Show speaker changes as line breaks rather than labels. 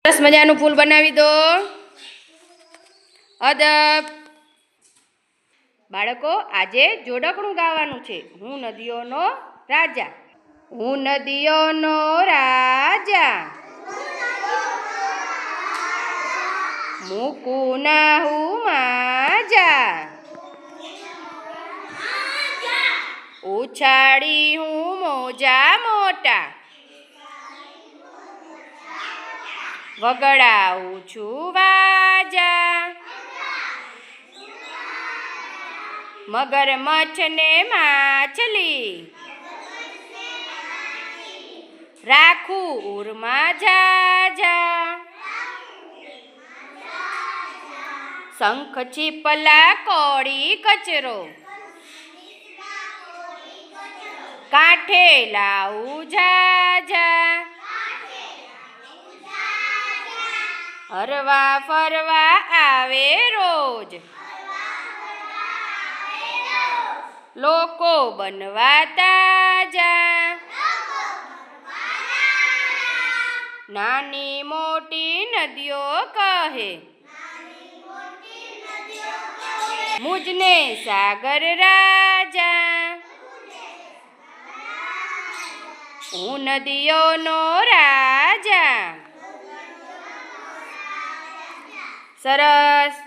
સરસ મજાનું ફૂલ બનાવી દો. અદબ. બાળકો, આજે જોડકણું ગાવાનું છે. હું નદીઓનો રાજા. હું નદીઓનો રાજા, મૂકું ના હું માજા, ઉછાળી હું મોજા મોટા, વગડાવું છું વાજા. મગરમચ્છ ને માછલી રાખું ઉરમાં જાજા. શંખ છીપલા કોળી કચરો કાંઠે લાવું જાજા. હરવા ફરવા આવે રોજ લોકો બનવા તાજા. નાની મોટી નદીઓ કહે મુજને સાગર રાજા. હું નદીઓનો રાજા. સરસ.